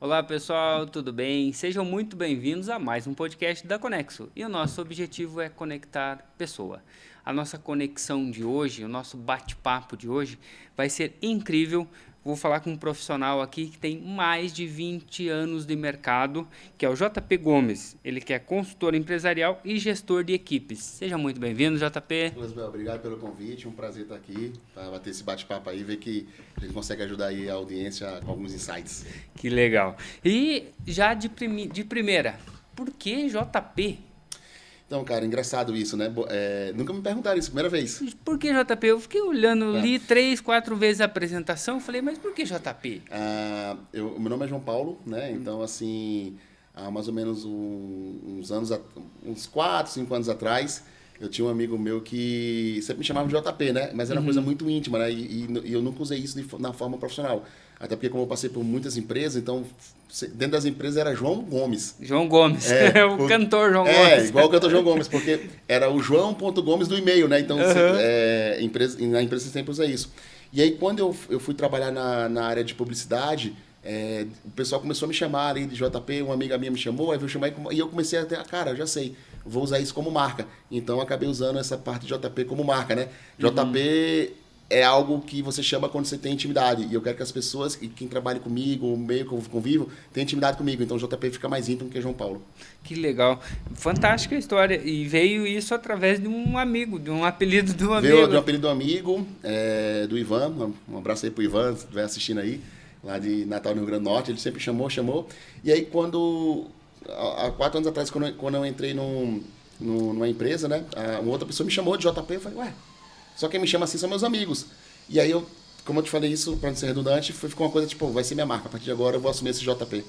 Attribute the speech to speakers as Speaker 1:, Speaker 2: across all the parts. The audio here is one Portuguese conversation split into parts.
Speaker 1: Olá pessoal, tudo bem? Sejam muito bem-vindos a mais um podcast da Conexo. E o nosso objetivo é conectar pessoa. A nossa conexão de hoje, o nosso bate-papo de hoje vai ser incrível. Vou falar com um profissional aqui que tem mais de 20 anos de mercado, que é o JP Gomes. Ele que é consultor empresarial e gestor de equipes. Seja muito bem-vindo, JP.
Speaker 2: Isabel, obrigado pelo convite, um prazer estar aqui para bater esse bate-papo aí, ver que a gente consegue ajudar aí a audiência com alguns insights.
Speaker 1: Que legal. E já de primeira, por que JP?
Speaker 2: Então, cara, engraçado isso, né? Nunca me perguntaram isso, primeira vez.
Speaker 1: Por que JP? Eu fiquei olhando,
Speaker 2: Ah,
Speaker 1: li 3, 4 vezes a apresentação, falei, mas por que JP?
Speaker 2: meu nome é João Paulo, né? Então, assim, há mais ou menos uns anos, uns 4, 5 anos atrás, eu tinha um amigo meu que sempre me chamava de JP, né? Mas era uma coisa muito íntima, né? E eu nunca usei isso na forma profissional. Até porque, como eu passei por muitas empresas, então, dentro das empresas era João Gomes.
Speaker 1: João Gomes, o cantor João Gomes.
Speaker 2: Igual o cantor João Gomes, porque era o João.Gomes do e-mail, né? Então, na empresa você sempre usa isso. E aí, quando eu fui trabalhar na área de publicidade, o pessoal começou a me chamar ali de JP, uma amiga minha me chamou, aí eu chamei, e eu comecei a ter, cara, eu já sei, vou usar isso como marca. Então, eu acabei usando essa parte de JP como marca, né? JP é algo que você chama quando você tem intimidade. E eu quero que as pessoas, e quem trabalha comigo, o meio que eu convivo, tenha intimidade comigo. Então, o JP fica mais íntimo que João Paulo.
Speaker 1: Que legal. Fantástica a história. E veio isso através de um amigo, de um apelido do
Speaker 2: Veio de um
Speaker 1: amigo.
Speaker 2: apelido do amigo, do Ivan, um abraço aí pro Ivan, se estiver assistindo aí, lá de Natal, no Rio Grande do Norte, ele sempre chamou. E aí há 4 anos atrás, quando eu entrei numa empresa, né, uma outra pessoa me chamou de JP, eu falei, ué, só quem me chama assim são meus amigos. E aí como eu te falei isso, para não ser redundante, ficou uma coisa tipo, vai ser minha marca, a partir de agora eu vou assumir esse JP.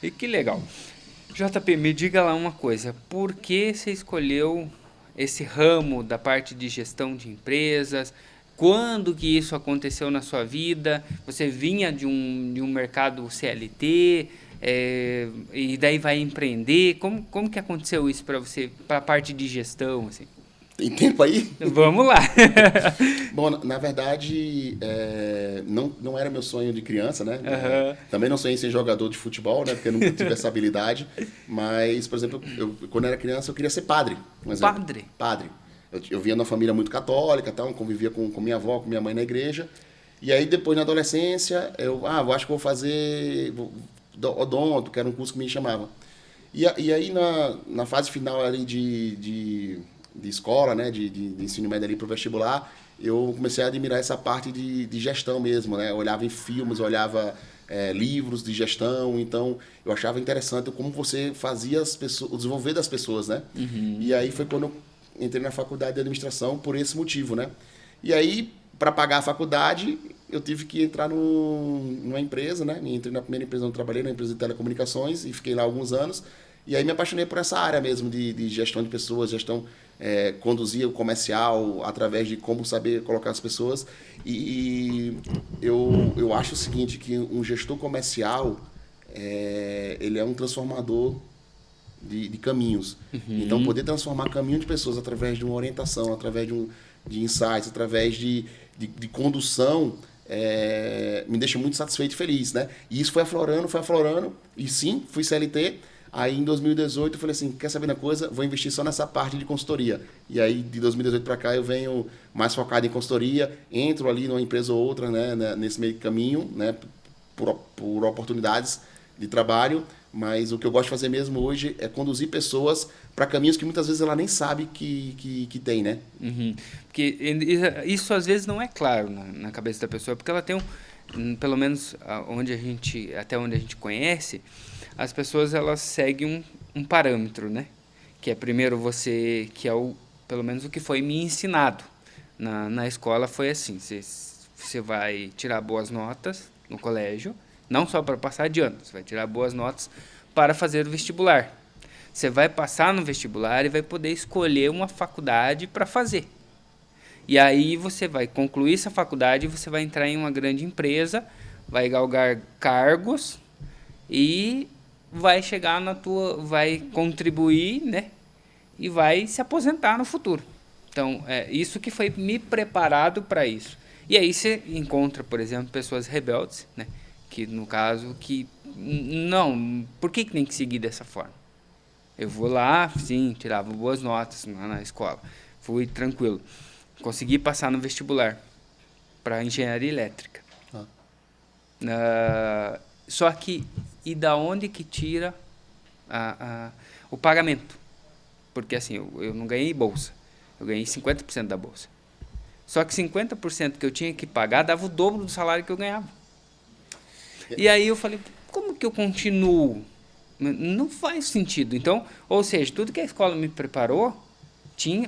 Speaker 1: E que legal. JP, me diga lá uma coisa. Por que você escolheu esse ramo da parte de gestão de empresas? Quando que isso aconteceu na sua vida? Você vinha de um mercado CLT, e daí vai empreender? Como que aconteceu isso para você, para a parte de gestão, assim?
Speaker 2: Tem tempo aí?
Speaker 1: Vamos lá.
Speaker 2: Bom, na verdade, não era meu sonho de criança, né?
Speaker 1: Aham.
Speaker 2: Também não sonhei em ser jogador de futebol, né? Porque eu nunca tive essa habilidade. Mas, por exemplo, quando era criança, eu queria ser padre, um exemplo.
Speaker 1: Padre.
Speaker 2: Padre. Eu vinha numa família muito católica, tal, convivia com minha avó, com minha mãe na igreja. E aí, depois, na adolescência, eu acho que vou fazer odonto, que era um curso que me chamava. E aí, na fase final ali de escola, né, de ensino médio ali pro vestibular, eu comecei a admirar essa parte de gestão mesmo, né? Eu olhava em filmes, eu olhava livros de gestão, então eu achava interessante como você fazia as pessoas, o desenvolver das pessoas, né? E aí foi quando eu entrei na faculdade de administração por esse motivo, né? E aí, para pagar a faculdade, eu tive que entrar numa empresa, né? Entrei na primeira empresa onde eu trabalhei, na empresa de telecomunicações, e fiquei lá alguns anos. E aí me apaixonei por essa área mesmo de gestão de pessoas, gestão, conduzir o comercial através de como saber colocar as pessoas. E eu acho o seguinte, que um gestor comercial, ele é um transformador de caminhos. Então, poder transformar caminho de pessoas através de uma orientação, através de insights, através de condução, me deixa muito satisfeito e feliz, né? E isso foi aflorando, e sim, fui CLT. Aí em 2018 eu falei assim, quer saber uma coisa? Vou investir só nessa parte de consultoria. E aí de 2018 para cá eu venho mais focado em consultoria, entro ali numa empresa ou outra, né, nesse meio caminho, né, por oportunidades de trabalho, mas o que eu gosto de fazer mesmo hoje é conduzir pessoas para caminhos que muitas vezes ela nem sabe que tem, né?
Speaker 1: Uhum. Porque isso às vezes não é claro na cabeça da pessoa, porque ela tem pelo menos até onde a gente conhece, as pessoas elas seguem um parâmetro, né? Que é primeiro que é pelo menos o que foi me ensinado na escola foi assim, você vai tirar boas notas no colégio, não só para passar de ano, você vai tirar boas notas para fazer o vestibular. Você vai passar no vestibular e vai poder escolher uma faculdade para fazer. E aí você vai concluir essa faculdade e você vai entrar em uma grande empresa, vai galgar cargos e vai contribuir, né? E vai se aposentar no futuro. Então, isso que foi me preparado para isso. E aí você encontra, por exemplo, pessoas rebeldes, né? Que no caso que não, por que tem que seguir dessa forma? Eu vou lá, sim, tirava boas notas na escola. Fui tranquilo. Consegui passar no vestibular para engenharia elétrica. Só que, e da onde que tira o pagamento? Porque assim, eu não ganhei bolsa. Eu ganhei 50% da bolsa. Só que 50% que eu tinha que pagar dava o dobro do salário que eu ganhava. E aí eu falei, como que eu continuo? Não faz sentido. Então, ou seja, tudo que a escola me preparou,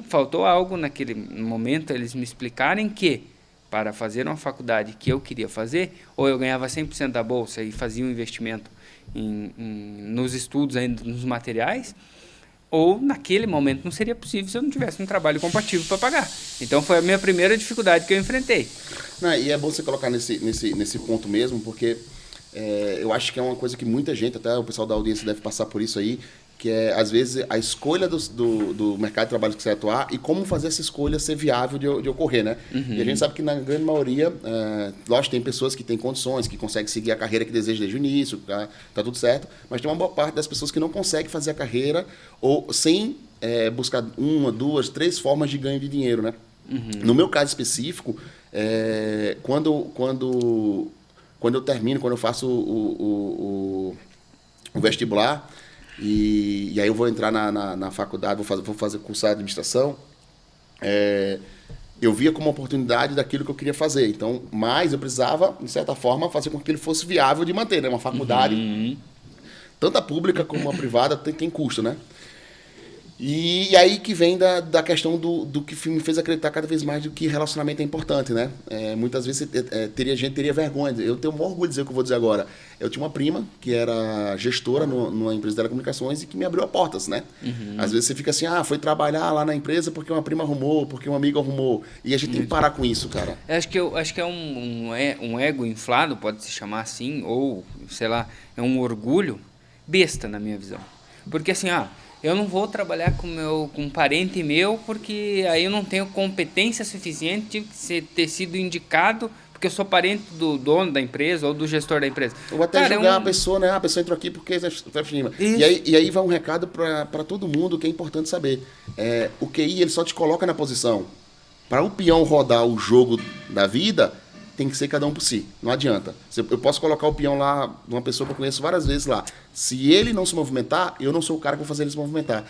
Speaker 1: faltou algo naquele momento, eles me explicarem que para fazer uma faculdade que eu queria fazer, ou eu ganhava 100% da bolsa e fazia um investimento nos estudos, ainda nos materiais, ou naquele momento não seria possível se eu não tivesse um trabalho compatível para pagar. Então foi a minha primeira dificuldade que eu enfrentei.
Speaker 2: Não, e é bom você colocar nesse ponto mesmo, porque eu acho que é uma coisa que muita gente, até o pessoal da audiência deve passar por isso aí, que é, às vezes, a escolha do mercado de trabalho que você vai atuar e como fazer essa escolha ser viável de ocorrer, né? E a gente sabe que, na grande maioria, lógico, tem pessoas que têm condições, que conseguem seguir a carreira que desejam desde o início, tá tudo certo, mas tem uma boa parte das pessoas que não conseguem fazer a carreira ou sem buscar 1, 2, 3 formas de ganho de dinheiro, né? No meu caso específico, quando eu termino, quando eu faço o vestibular, e aí eu vou entrar na faculdade, vou fazer cursar administração, eu via como oportunidade daquilo que eu queria fazer. Então, mas eu precisava, de certa forma, fazer com que ele fosse viável de manter, né? Uma faculdade, tanto a pública como a privada, tem custo, né? E aí que vem da questão do que me fez acreditar cada vez mais do que relacionamento é importante, né? Muitas vezes gente teria vergonha. Eu tenho o maior orgulho de dizer o que eu vou dizer agora. Eu tinha uma prima que era gestora numa empresa de telecomunicações e que me abriu portas, né? Às vezes você fica assim, foi trabalhar lá na empresa porque uma prima arrumou, porque um amigo arrumou. E a gente tem que parar com isso, cara.
Speaker 1: Acho que é um ego inflado, pode se chamar assim, ou, sei lá, é um orgulho besta, na minha visão. Porque assim, eu não vou trabalhar com um parente meu porque aí eu não tenho competência suficiente de ter sido indicado porque eu sou parente do dono da empresa ou do gestor da empresa.
Speaker 2: Ou até julgar a pessoa, né? A pessoa entrou aqui porque... E aí vai um recado para todo mundo que é importante saber. O QI, ele só te coloca na posição. Para o peão rodar o jogo da vida, tem que ser cada um por si. Não adianta. Eu posso colocar o peão lá, uma pessoa que eu conheço várias vezes lá. Se ele não se movimentar, eu não sou o cara que vou fazer ele se movimentar.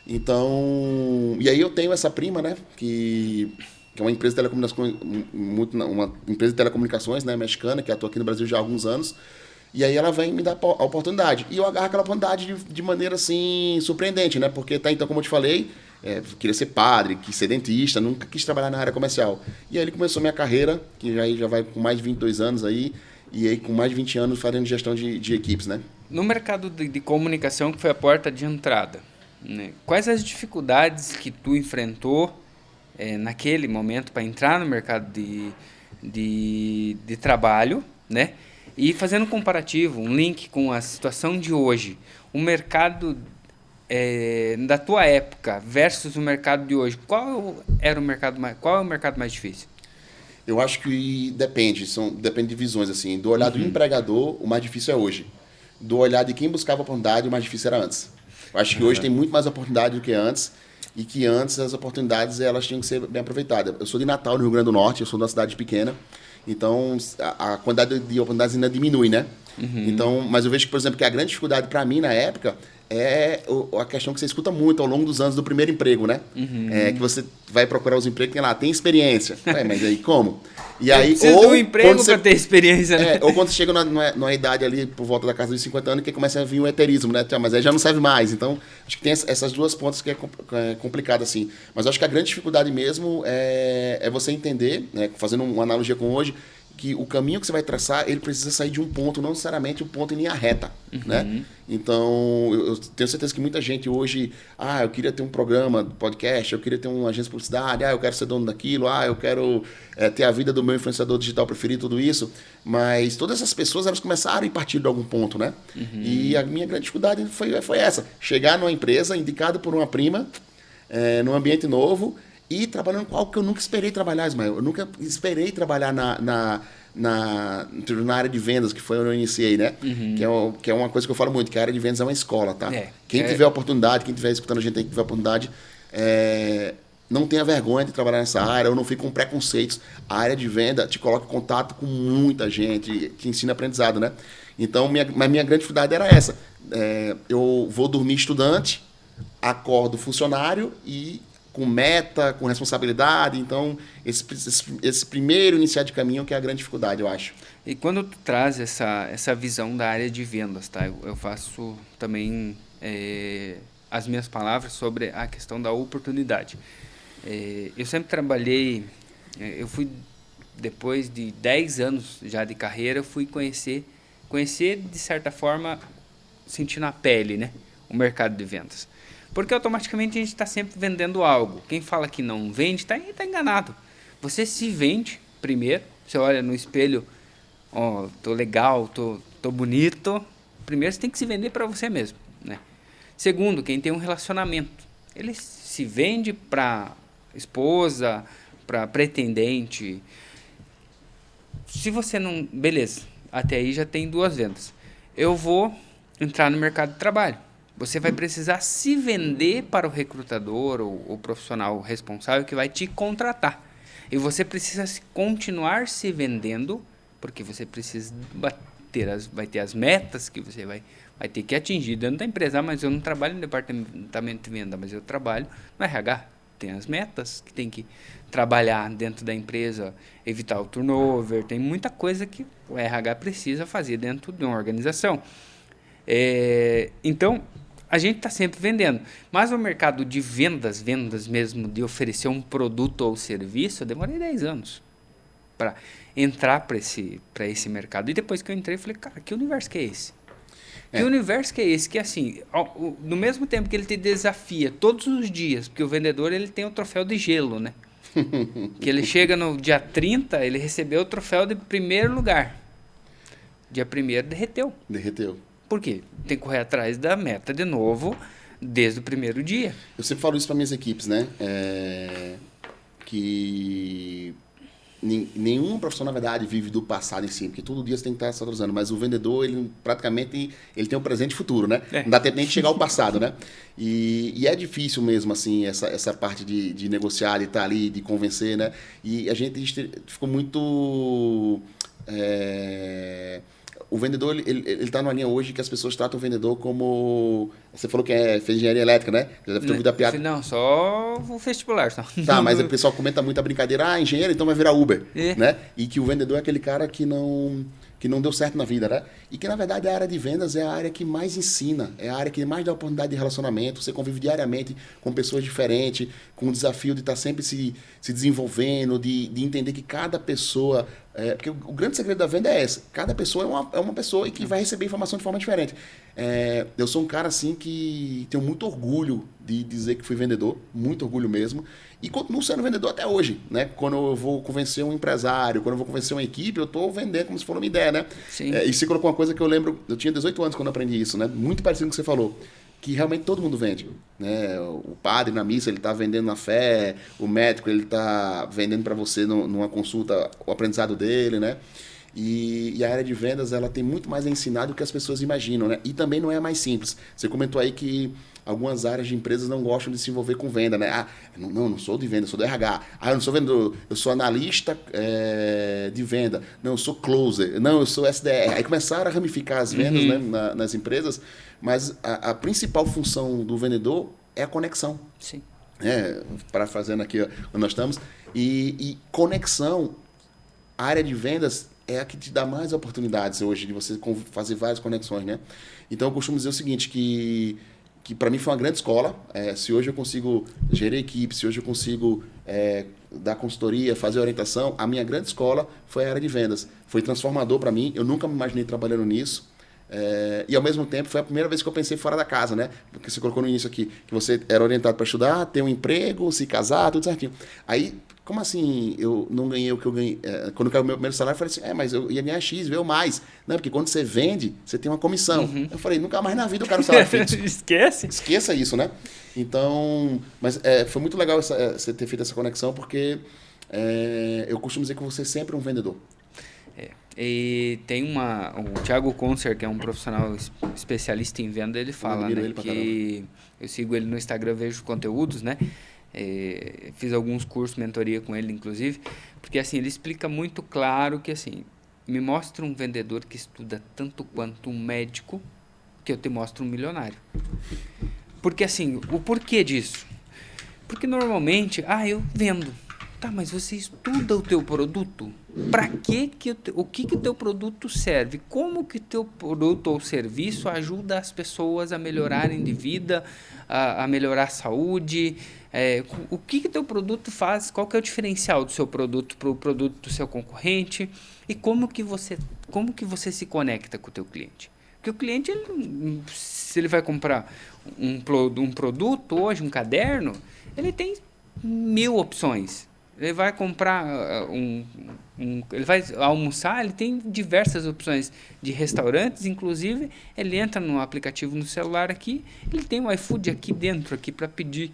Speaker 2: Então... E aí eu tenho essa prima, né? Que é uma empresa de telecomunicações, uma empresa de telecomunicações, né, mexicana, que atua aqui no Brasil já há alguns anos. E aí ela vem me dar a oportunidade. E eu agarro aquela oportunidade de maneira, assim, surpreendente, né? Porque até então, como eu te falei, queria ser padre, quis ser dentista, nunca quis trabalhar na área comercial. E aí ele começou minha carreira, que já vai com mais de 22 anos aí, e aí com mais de 20 anos fazendo gestão de equipes, né?
Speaker 1: No mercado de comunicação, que foi a porta de entrada, né? Quais as dificuldades que tu enfrentou naquele momento para entrar no mercado de trabalho, né? E fazendo um comparativo, um link com a situação de hoje, o mercado da tua época versus o mercado de hoje, qual é o mercado mais difícil?
Speaker 2: Eu acho que depende de visões, assim. Do olhar do empregador, o mais difícil é hoje. Do olhar de quem buscava oportunidade, o mais difícil era antes. Eu acho que hoje tem muito mais oportunidade do que antes, e que antes as oportunidades elas tinham que ser bem aproveitadas. Eu sou de Natal, no Rio Grande do Norte, eu sou de uma cidade pequena, então a quantidade de oportunidades ainda diminui, né? Então, mas eu vejo que, por exemplo, que a grande dificuldade para mim na época é a questão que você escuta muito ao longo dos anos do primeiro emprego, né? Que você vai procurar os empregos e tem experiência. Mas aí como? E aí,
Speaker 1: ou do emprego para ter experiência, né?
Speaker 2: Ou quando você chega numa idade ali, por volta da casa dos 50 anos, que começa a vir o eterismo, né? Mas aí já não serve mais. Então, acho que tem essas duas pontas que é complicado, assim. Mas eu acho que a grande dificuldade mesmo é você entender, né? Fazendo uma analogia com hoje, que o caminho que você vai traçar, ele precisa sair de um ponto, não necessariamente um ponto em linha reta, né? Então, eu tenho certeza que muita gente hoje, eu queria ter um programa, podcast, eu queria ter uma agência de publicidade, eu quero ser dono daquilo, eu quero ter a vida do meu influenciador digital preferido, tudo isso, mas todas essas pessoas, elas começaram a partir de algum ponto, né? E a minha grande dificuldade foi essa, chegar numa empresa indicado por uma prima, num ambiente novo, e trabalhando com algo que eu nunca esperei trabalhar, Ismael. Eu nunca esperei trabalhar na área de vendas, que foi onde eu iniciei, né? Que é uma coisa que eu falo muito, que a área de vendas é uma escola, tá? Quem tiver oportunidade, quem estiver escutando a gente aí, que tiver oportunidade, não tenha vergonha de trabalhar nessa área, ou não fique com preconceitos. A área de venda te coloca em contato com muita gente, te ensina aprendizado, né? Então, minha grande dificuldade era essa. Eu vou dormir estudante, acordo funcionário e com meta, com responsabilidade. Então, esse primeiro iniciar de caminho que é a grande dificuldade, eu acho.
Speaker 1: E quando tu traz essa visão da área de vendas, tá? Eu faço também as minhas palavras sobre a questão da oportunidade. Eu sempre trabalhei, eu fui, depois de 10 anos já de carreira, eu fui conhecer de certa forma, sentir na pele, né, o mercado de vendas. Porque automaticamente a gente está sempre vendendo algo. Quem fala que não vende está enganado. Você se vende primeiro, você olha no espelho, ó, tô legal, tô bonito. Primeiro você tem que se vender para você mesmo, né? Segundo, quem tem um relacionamento, ele se vende para esposa, para pretendente. Se você não... Beleza, até aí já tem 2 vendas. Eu vou entrar no mercado de trabalho. Você vai precisar se vender para o recrutador ou o profissional responsável que vai te contratar. E você precisa continuar se vendendo, porque você precisa vai ter as metas que você vai ter que atingir dentro da empresa. Mas eu não trabalho no departamento de venda, mas eu trabalho no RH. Tem as metas que tem que trabalhar dentro da empresa, evitar o turnover, tem muita coisa que o RH precisa fazer dentro de uma organização. Então, a gente está sempre vendendo. Mas o mercado de vendas mesmo, de oferecer um produto ou serviço, eu demorei 10 anos para entrar para esse mercado. E depois que eu entrei, eu falei, cara, que universo que é esse? Que universo que é esse? Que assim, no mesmo tempo que ele te desafia todos os dias, porque o vendedor ele tem o troféu de gelo, né? Que ele chega no dia 30, ele recebeu o troféu de primeiro lugar. Dia 1º derreteu. Por quê? Tem que correr atrás da meta de novo, desde o primeiro dia.
Speaker 2: Eu sempre falo isso para minhas equipes, né? Que nenhum profissional, na verdade, vive do passado em si, porque todo dia você tem que estar se atualizando, mas o vendedor, ele praticamente tem um presente e futuro, né? Não dá tempo nem de chegar ao passado, né? E é difícil mesmo, assim, essa parte de negociar, de estar ali, de convencer, né? E a gente ficou muito... O vendedor, ele está numa linha hoje que as pessoas tratam o vendedor como... Você falou que fez engenharia elétrica, né? Já deve ter ouvido a piada.
Speaker 1: Não, só o vestibular. Só.
Speaker 2: Tá, mas o pessoal comenta muito a brincadeira. Engenheiro, então vai virar Uber, né? E que o vendedor é aquele cara que não deu certo na vida, né? E que, na verdade, a área de vendas é a área que mais ensina, é a área que mais dá oportunidade de relacionamento. Você convive diariamente com pessoas diferentes, com o desafio de estar sempre se desenvolvendo, de entender que cada pessoa... porque o grande segredo da venda é esse. Cada pessoa é uma pessoa e que vai receber informação de forma diferente. Eu sou um cara, assim, que tenho muito orgulho de dizer que fui vendedor, muito orgulho mesmo, e continuo sendo vendedor até hoje, né? Quando eu vou convencer um empresário, quando eu vou convencer uma equipe, eu estou vendendo como se fosse uma ideia, né?
Speaker 1: Sim.
Speaker 2: E você colocou uma coisa que eu lembro, eu tinha 18 anos quando eu aprendi isso, né? Muito parecido com o que você falou, que realmente todo mundo vende, né? O padre na missa, ele está vendendo na fé, o médico, ele está vendendo para você numa consulta o aprendizado dele, né? E a área de vendas, ela tem muito mais a ensinar do que as pessoas imaginam, né? E também não é mais simples. Você comentou aí que algumas áreas de empresas não gostam de se envolver com venda, né? Não sou de venda, sou do RH. Eu não sou vendedor, eu sou analista de venda. Não, eu sou closer. Não, eu sou SDR. Aí começaram a ramificar as vendas, né, nas empresas, mas a principal função do vendedor é a conexão.
Speaker 1: Sim.
Speaker 2: Parafraseando aqui onde nós estamos. E conexão, a área de vendas é a que te dá mais oportunidades hoje de você fazer várias conexões, né? Então, eu costumo dizer o seguinte, que para mim foi uma grande escola. Se hoje eu consigo gerir equipe, se hoje eu consigo dar consultoria, fazer orientação, a minha grande escola foi a área de vendas. Foi transformador para mim, eu nunca me imaginei trabalhando nisso. E ao mesmo tempo foi a primeira vez que eu pensei fora da casa, né? Porque você colocou no início aqui que você era orientado para estudar, ter um emprego, se casar, tudo certinho. Aí, como assim eu não ganhei o que eu ganhei? Quando eu caiu o meu primeiro salário, eu falei assim, mas eu ia ganhar X, veio mais. Não, porque quando você vende, você tem uma comissão. Eu falei, nunca mais na vida eu quero um salário fixo. Esqueça isso, né? Então, mas foi muito legal você ter feito essa conexão, porque eu costumo dizer que você sempre é um vendedor.
Speaker 1: E tem o Thiago Concer, que é um profissional especialista em venda, ele fala, né,
Speaker 2: ele pra
Speaker 1: que eu sigo ele no Instagram, vejo conteúdos, né? Fiz alguns cursos, mentoria com ele, inclusive, porque assim, ele explica muito claro que assim, me mostra um vendedor que estuda tanto quanto um médico, que eu te mostro um milionário. Porque assim, o porquê disso? Porque normalmente, eu vendo. Tá, mas você estuda o teu produto? Para o que o teu produto serve? Como que o teu produto ou serviço ajuda as pessoas a melhorarem de vida, a melhorar a saúde? O que o teu produto faz? Qual que é o diferencial do seu produto para o produto do seu concorrente? E como que você se conecta com o teu cliente? Porque o cliente, se ele vai comprar um produto hoje, um caderno, ele tem 1000 opções. Ele vai comprar ele vai almoçar, ele tem diversas opções de restaurantes, inclusive ele entra no aplicativo no celular aqui, ele tem um iFood aqui dentro aqui para pedir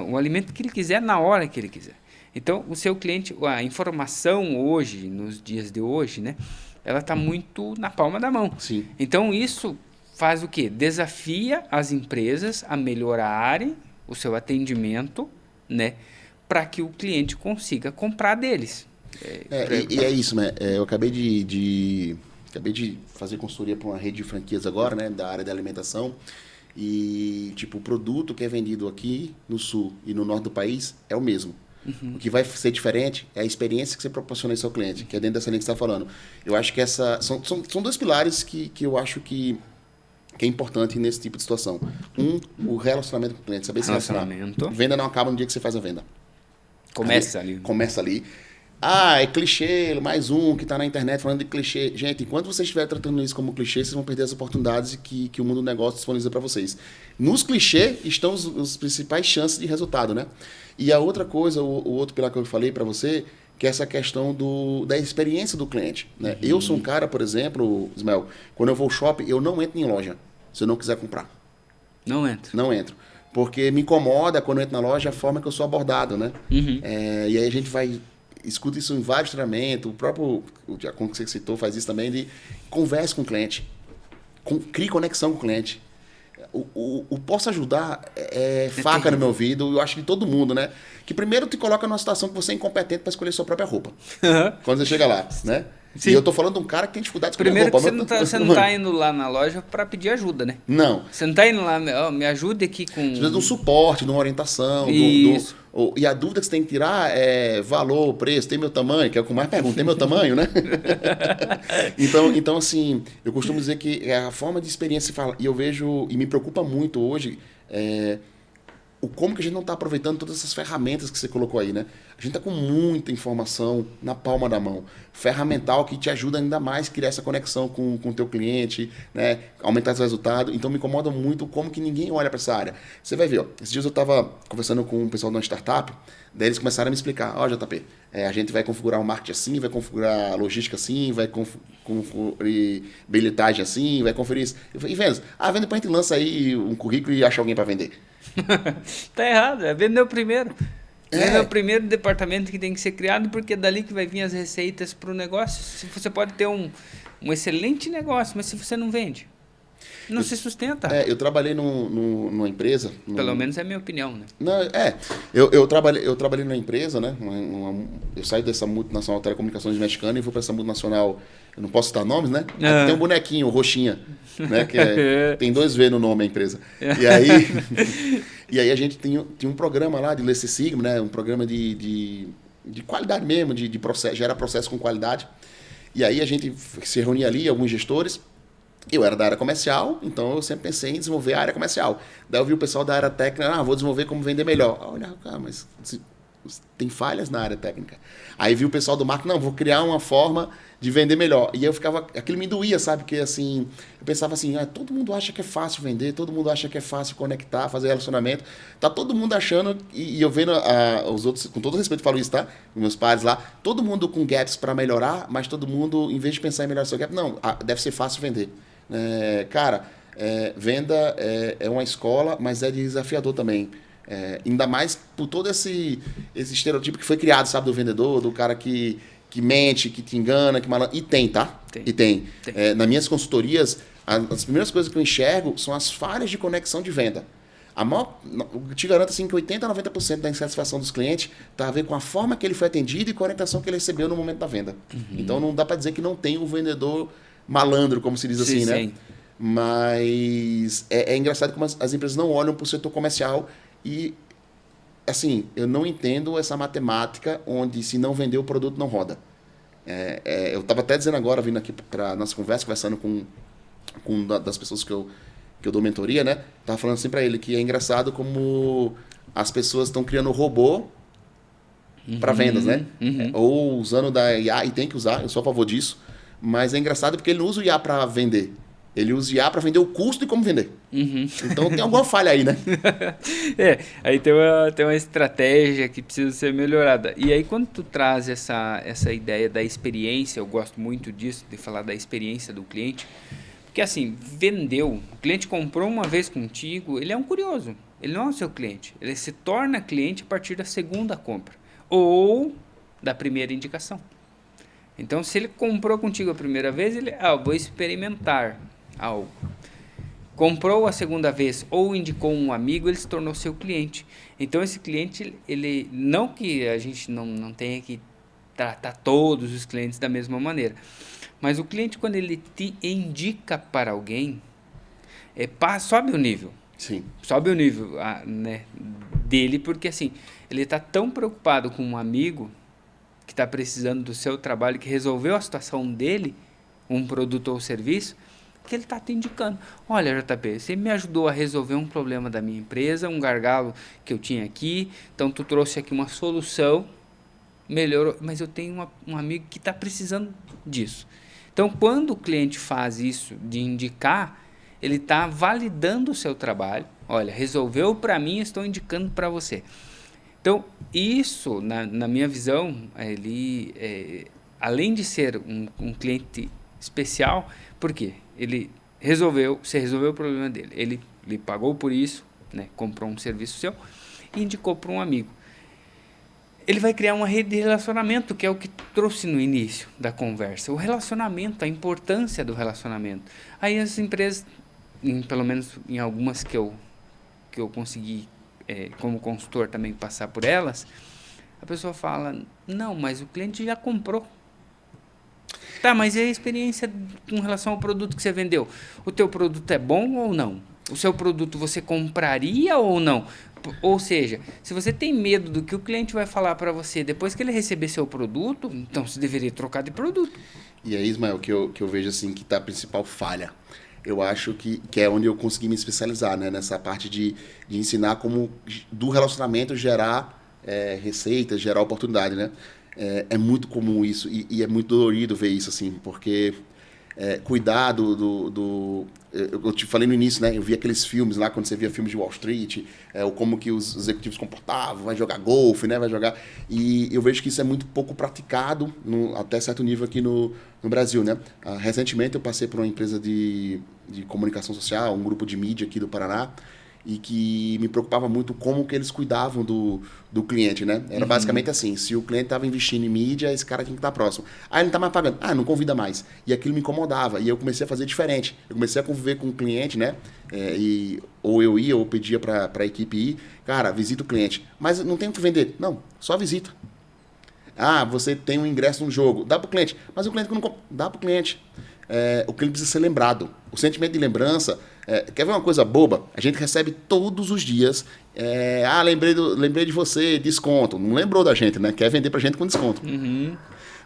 Speaker 1: o alimento que ele quiser na hora que ele quiser. Então, o seu cliente, a informação hoje, nos dias de hoje, né, ela está muito na palma da mão.
Speaker 2: Sim.
Speaker 1: Então, isso faz o quê? Desafia as empresas a melhorarem o seu atendimento, né, para que o cliente consiga comprar deles.
Speaker 2: E é isso, né? Eu acabei de fazer consultoria para uma rede de franquias agora, né, da área da alimentação. E, tipo, o produto que é vendido aqui no sul e no norte do país é o mesmo. Uhum. O que vai ser diferente é a experiência que você proporciona ao seu cliente, que é dentro dessa linha que você está falando. Eu acho que são dois pilares que eu acho que é importante nesse tipo de situação. O relacionamento com o cliente, saber se relacionar. Venda não acaba no dia que você faz a venda.
Speaker 1: Começa ali.
Speaker 2: Começa ali. É clichê, mais um que está na internet falando de clichê. Gente, enquanto vocês estiverem tratando isso como clichê, vocês vão perder as oportunidades que o mundo do negócio disponibiliza para vocês. Nos clichês estão os principais chances de resultado, né? E a outra coisa, o outro pilar que eu falei para você, que é essa questão da experiência do cliente. Né? Uhum. Eu sou um cara, por exemplo, Ismael, quando eu vou ao shopping, eu não entro em loja se eu não quiser comprar.
Speaker 1: Não entro?
Speaker 2: Não entro. Porque me incomoda quando eu entro na loja a forma que eu sou abordado, né? Uhum. E aí a gente escuta isso em vários treinamentos, o próprio como você citou faz isso também, de converse com o cliente, crie conexão com o cliente. O posso ajudar faca no meu ouvido, eu acho que todo mundo, né? Que primeiro te coloca numa situação que você é incompetente para escolher sua própria roupa. Quando você chega lá, né?
Speaker 1: Sim.
Speaker 2: E eu tô falando de um cara que tem dificuldade de escolher
Speaker 1: primeiro
Speaker 2: roupa.
Speaker 1: Primeiro que você não tá indo lá na loja para pedir ajuda, né?
Speaker 2: Não.
Speaker 1: Você não tá indo lá, me ajude aqui com...
Speaker 2: Você precisa de um suporte, de uma orientação. E a dúvida que você tem que tirar é valor, preço, tem meu tamanho, que é o que eu mais pergunto, tem meu tamanho, né? então, assim, eu costumo dizer que é a forma de experiência, e eu vejo, e me preocupa muito hoje, como que a gente não está aproveitando todas essas ferramentas que você colocou aí, né? A gente está com muita informação na palma da mão. Ferramental que te ajuda ainda mais a criar essa conexão com o teu cliente, né? Aumentar esse resultado. Então, me incomoda muito como que ninguém olha para essa área. Você vai ver, esses dias eu estava conversando com um pessoal de uma startup, daí eles começaram a me explicar, JP, a gente vai configurar o marketing assim, vai configurar a logística assim, vai conferir bilhetagem assim, vai conferir isso. Eu falei, e vendas? Venda, depois a gente lança aí um currículo e acha alguém para vender.
Speaker 1: Tá errado, vender o primeiro. É o primeiro departamento que tem que ser criado, porque é dali que vai vir as receitas para o negócio. Você pode ter um excelente negócio, mas se você não vende, não se sustenta.
Speaker 2: Eu trabalhei numa empresa...
Speaker 1: Pelo menos é a minha opinião, né?
Speaker 2: Não, eu trabalhei numa empresa, né? Eu saí dessa multinacional Telecomunicações Mexicana e vou para essa multinacional... Eu não posso citar nomes, né? Aqui tem um bonequinho, Roxinha, né? Que tem 2 V no nome da empresa. E aí a gente tinha um programa lá de Lean Six Sigma, né? Um programa de qualidade mesmo, de processo, gera processo com qualidade. E aí a gente se reunia ali, alguns gestores. Eu era da área comercial, então eu sempre pensei em desenvolver a área comercial. Daí eu vi o pessoal da área técnica, vou desenvolver como vender melhor. Olha, mas tem falhas na área técnica. Aí vi o pessoal do marketing, vou criar uma forma de vender melhor. E eu ficava, aquilo me doía, sabe? Porque assim, eu pensava assim, todo mundo acha que é fácil vender, todo mundo acha que é fácil conectar, fazer relacionamento. Tá todo mundo achando, e eu vendo os outros, com todo respeito falo isso, tá? Meus pares lá, todo mundo com gaps para melhorar, mas todo mundo, em vez de pensar em melhorar seu gap, não, deve ser fácil vender. Venda é uma escola, mas é desafiador também. Ainda mais por todo esse estereotipo que foi criado, sabe, do vendedor, do cara que que mente, que te engana, que malandro. E tem, tá?
Speaker 1: Tem.
Speaker 2: E tem.
Speaker 1: Tem.
Speaker 2: Nas minhas consultorias, as primeiras coisas que eu enxergo são as falhas de conexão de venda. Eu te garanto assim, que 80% a 90% da insatisfação dos clientes está a ver com a forma que ele foi atendido e com a orientação que ele recebeu no momento da venda. Então não dá para dizer que não tem um vendedor malandro, como se diz assim, né?
Speaker 1: Sim.
Speaker 2: Mas é engraçado como as empresas não olham para o setor comercial e, assim, eu não entendo essa matemática onde se não vender o produto não roda. Eu estava até dizendo agora, vindo aqui para nossa conversa, conversando com das pessoas que eu dou mentoria, né? Tava falando assim para ele que é engraçado como as pessoas estão criando robô para vendas, né? Ou usando da IA, e tem que usar, eu sou a favor disso, mas é engraçado porque ele não usa o IA para vender. Ele usa o IA para vender o custo e como vender. Então tem alguma falha aí, né?
Speaker 1: Aí tem uma estratégia que precisa ser melhorada. E aí quando tu traz essa ideia da experiência, eu gosto muito disso, de falar da experiência do cliente, porque assim, vendeu, o cliente comprou uma vez contigo, ele é um curioso, ele não é o seu cliente, ele se torna cliente a partir da segunda compra, ou da primeira indicação. Então se ele comprou contigo a primeira vez, ele, vou experimentar algo. Comprou a segunda vez ou indicou um amigo, ele se tornou seu cliente. Então esse cliente, ele não que a gente não tenha que tratar todos os clientes da mesma maneira, mas o cliente, quando ele te indica para alguém, sobe o nível.
Speaker 2: Sim.
Speaker 1: Sobe o nível, né, dele, porque assim, ele está tão preocupado com um amigo que está precisando do seu trabalho, que resolveu a situação dele, um produto ou serviço, que ele está te indicando. Olha, JP, você me ajudou a resolver um problema da minha empresa, um gargalo que eu tinha aqui, então tu trouxe aqui uma solução, melhorou, mas eu tenho um amigo que está precisando disso. Então, quando o cliente faz isso de indicar, ele está validando o seu trabalho. Olha, resolveu para mim, estou indicando para você. Então, isso, na minha visão, além de ser um cliente especial, por quê? Você resolveu o problema dele. Ele pagou por isso, né, comprou um serviço seu e indicou para um amigo. Ele vai criar uma rede de relacionamento, que é o que trouxe no início da conversa. O relacionamento, a importância do relacionamento. Aí as empresas, pelo menos em algumas que eu consegui, como consultor também passar por elas, a pessoa fala, não, mas o cliente já comprou. Tá, mas e a experiência com relação ao produto que você vendeu? O teu produto é bom ou não? O seu produto você compraria ou não? Ou seja, se você tem medo do que o cliente vai falar para você depois que ele receber seu produto, então você deveria trocar de produto.
Speaker 2: E aí, Ismael, que eu vejo assim que está a principal falha. Eu acho que é onde eu consegui me especializar, né? Nessa parte de ensinar como do relacionamento gerar receitas, gerar oportunidade, né? É muito comum isso e é muito dolorido ver isso, assim, porque cuidar eu te falei no início, né? Eu vi aqueles filmes lá, quando você via filmes de Wall Street, como que os executivos comportavam, vai jogar golfe, né? Vai jogar... E eu vejo que isso é muito pouco praticado, até certo nível aqui no Brasil, né? Recentemente eu passei por uma empresa de comunicação social, um grupo de mídia aqui do Paraná, e que me preocupava muito como que eles cuidavam do cliente, né? Era basicamente assim, se o cliente estava investindo em mídia, esse cara tinha que estar próximo. Ele não está mais pagando. Não convida mais. E aquilo me incomodava. E eu comecei a fazer diferente. Eu comecei a conviver com o cliente, né? Ou eu ia, ou pedia para a equipe ir. Cara, visita o cliente. Mas não tem o que vender. Não, só visita. Você tem um ingresso num jogo. Dá para o cliente. Mas o cliente não compra. Dá para o cliente. O cliente precisa ser lembrado. O sentimento de lembrança... quer ver uma coisa boba? A gente recebe todos os dias. Lembrei de você, desconto. Não lembrou da gente, né? Quer vender pra gente com desconto.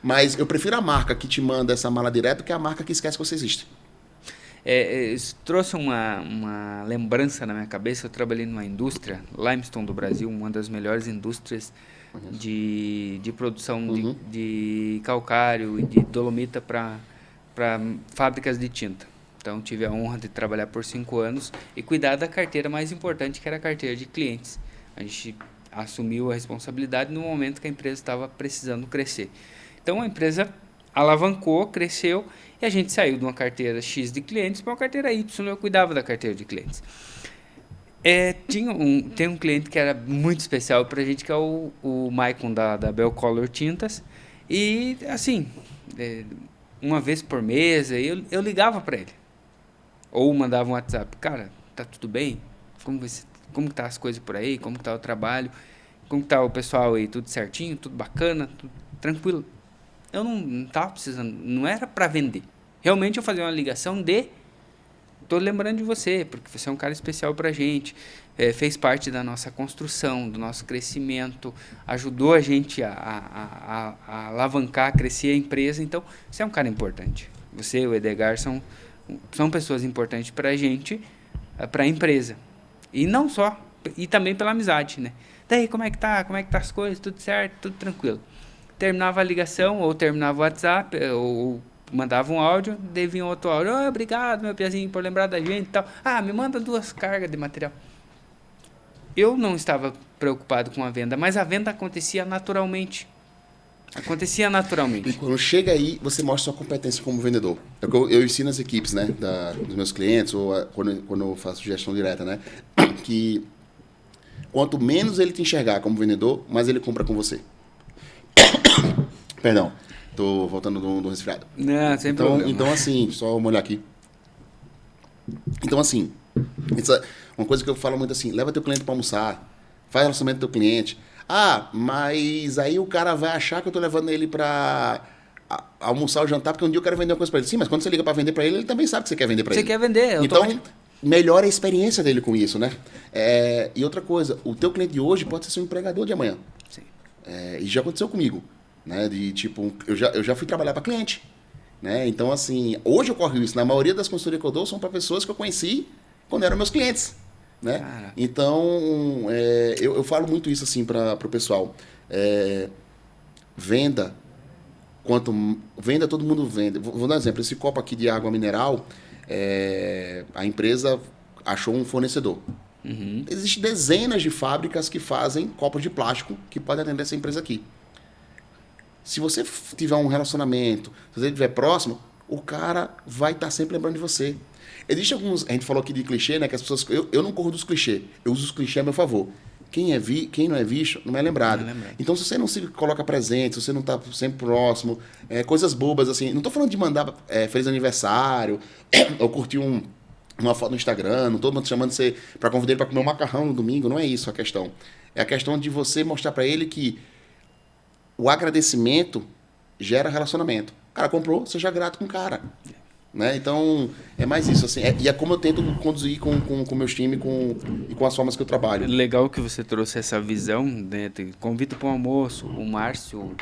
Speaker 2: Mas eu prefiro a marca que te manda essa mala direto que a marca que esquece que você existe.
Speaker 1: Isso trouxe uma lembrança na minha cabeça. Eu trabalhei numa indústria, Limestone do Brasil, uma das melhores indústrias de produção de calcário e de dolomita para fábricas de tinta. Então, tive a honra de trabalhar por 5 anos e cuidar da carteira mais importante, que era a carteira de clientes. A gente assumiu a responsabilidade no momento que a empresa estava precisando crescer. Então, a empresa alavancou, cresceu, e a gente saiu de uma carteira X de clientes para uma carteira Y. Eu cuidava da carteira de clientes. Tem um cliente que era muito especial para a gente, que é o Maicon da Bell Color Tintas. E, assim, uma vez por mês, eu ligava para ele. Ou mandava um WhatsApp. Cara, tá tudo bem? Como que tá as coisas por aí? Como que tá o trabalho? Como que tá o pessoal aí? Tudo certinho? Tudo bacana? Tudo tranquilo? Eu não tava precisando, não era para vender. Realmente eu fazia uma ligação tô lembrando de você, porque você é um cara especial pra gente, fez parte da nossa construção, do nosso crescimento, ajudou a gente a alavancar, a crescer a empresa, então você é um cara importante. Você e o Edgar são pessoas importantes pra gente, pra empresa. E não só, e também pela amizade, né? Daí, como é que tá? Como é que tá as coisas? Tudo certo? Tudo tranquilo. Terminava a ligação, ou terminava o WhatsApp, ou mandava um áudio, daí vinha outro áudio. Oh, obrigado, meu piazinho, por lembrar da gente e tal. Ah, me manda 2 cargas de material. Eu não estava preocupado com a venda, mas a venda acontecia naturalmente.
Speaker 2: E quando chega aí, você mostra sua competência como vendedor. Eu ensino as equipes, né, dos meus clientes, ou quando eu faço gestão direta, né, que quanto menos ele te enxergar como vendedor, mais ele compra com você. Perdão, tô voltando do resfriado.
Speaker 1: Não, sem problema.
Speaker 2: Então, assim, só molhar aqui. Então, assim, uma coisa que eu falo muito assim, leva teu cliente para almoçar, faz relacionamento do teu cliente. Ah, mas aí o cara vai achar que eu tô levando ele para almoçar ou jantar, porque um dia eu quero vender uma coisa para ele. Sim, mas quando você liga para vender para ele, ele também sabe que você quer vender para ele.
Speaker 1: Você quer vender,
Speaker 2: então, melhora a experiência dele com isso, né? E outra coisa, o teu cliente de hoje pode ser seu empregador de amanhã.
Speaker 1: Sim.
Speaker 2: E já aconteceu comigo, né? De tipo, eu já fui trabalhar para cliente, né? Então, assim, hoje ocorre isso. Na maioria das consultorias que eu dou são para pessoas que eu conheci quando eram meus clientes, né?
Speaker 1: Caraca.
Speaker 2: Então, eu falo muito isso assim para o pessoal. Venda, venda, todo mundo vende. Vou dar um exemplo. Esse copo aqui de água mineral, a empresa achou um fornecedor.
Speaker 1: Uhum.
Speaker 2: Existem dezenas de fábricas que fazem copos de plástico que podem atender essa empresa aqui. Se você tiver um relacionamento, se você estiver próximo, o cara vai estar sempre lembrando de você. Existem alguns... A gente falou aqui de clichê, né? Que as pessoas... Eu não corro dos clichês. Eu uso os clichês a meu favor. Quem não é visto, não é lembrado.
Speaker 1: Não é lembrado.
Speaker 2: Então, se você não se coloca presente, se você não está sempre próximo, coisas bobas, assim... Não estou falando de mandar feliz aniversário, ou curtir uma foto no Instagram, não estou chamando você para convidar ele para comer um macarrão no domingo, não é isso a questão. É a questão de você mostrar para ele que o agradecimento gera relacionamento. O cara comprou, seja grato com o cara. Né? Então, é mais isso. Assim, e é como eu tento conduzir com meus times e com as formas que eu trabalho.
Speaker 1: Legal que você trouxe essa visão, né? Convido para um almoço. O Márcio,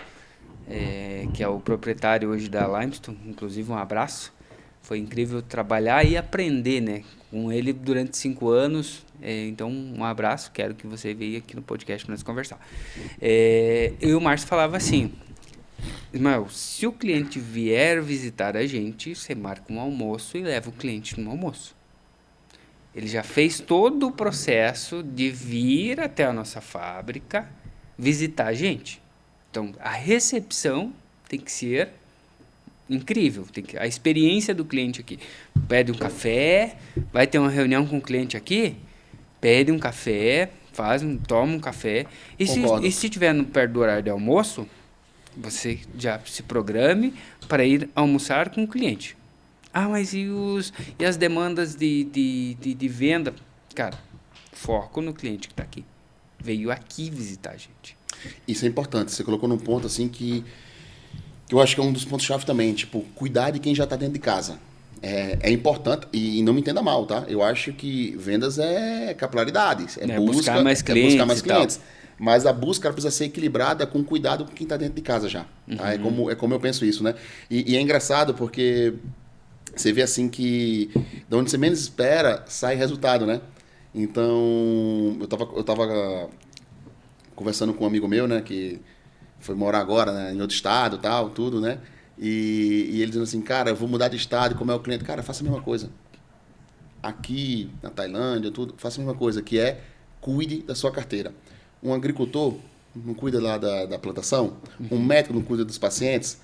Speaker 1: que é o proprietário hoje da Limestone, inclusive um abraço. Foi incrível trabalhar e aprender, né, com ele durante 5 anos. Então, um abraço. Quero que você venha aqui no podcast para nós conversar. E o Márcio falava assim: Ismael, se o cliente vier visitar a gente, você marca um almoço e leva o cliente no almoço. Ele já fez todo o processo de vir até a nossa fábrica visitar a gente. Então, a recepção tem que ser incrível. A experiência do cliente aqui. Pede um café, vai ter uma reunião com o cliente aqui, pede um café, toma um café. E se tiver perto do horário de almoço, você já se programe para ir almoçar com o cliente. Ah, mas e as demandas de venda? Cara, foco no cliente que está aqui. Veio aqui visitar a gente.
Speaker 2: Isso é importante. Você colocou num ponto assim que eu acho que é um dos pontos-chave também. Tipo, cuidar de quem já está dentro de casa. É importante, e não me entenda mal, tá? Eu acho que vendas é capilaridade.
Speaker 1: Buscar mais clientes.
Speaker 2: Mas a busca ela precisa ser equilibrada com cuidado com quem está dentro de casa já. Tá? É como eu penso isso, né? E é engraçado porque você vê assim que de onde você menos espera, sai resultado, né? Então, eu tava conversando com um amigo meu, né? Que foi morar agora, né, em outro estado, tal, tudo, né? E ele dizendo assim, cara, eu vou mudar de estado, como é o cliente? Cara, faça a mesma coisa. Aqui, na Tailândia, tudo, faça a mesma coisa, que é cuide da sua carteira. Um agricultor não cuida lá da plantação, um médico não cuida dos pacientes,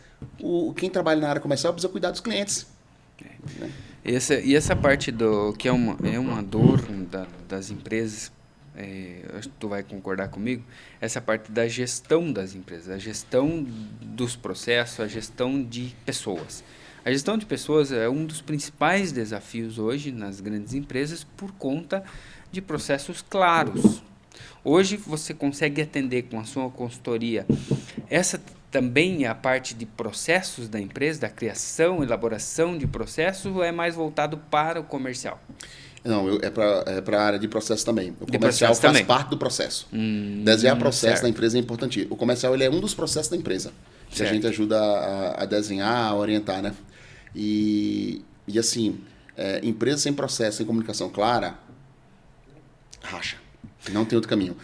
Speaker 2: quem trabalha na área comercial precisa cuidar dos clientes. Né?
Speaker 1: E essa parte que é uma dor das empresas, acho que tu vai concordar comigo, essa parte da gestão das empresas, a gestão dos processos, a gestão de pessoas. A gestão de pessoas é um dos principais desafios hoje nas grandes empresas por conta de processos claros. Hoje você consegue atender com a sua consultoria. Essa também é a parte de processos da empresa, da criação, elaboração de processos, ou é mais voltado para o comercial?
Speaker 2: Não, é para a área de processo também. O comercial faz
Speaker 1: também.
Speaker 2: parte do processo. Desenhar processo
Speaker 1: certo.
Speaker 2: da empresa é importante. O comercial ele é um dos processos da empresa. Que
Speaker 1: Certo.
Speaker 2: a gente ajuda a desenhar, a orientar, né? E assim, empresa sem processo, sem comunicação clara, racha. Não tem outro caminho.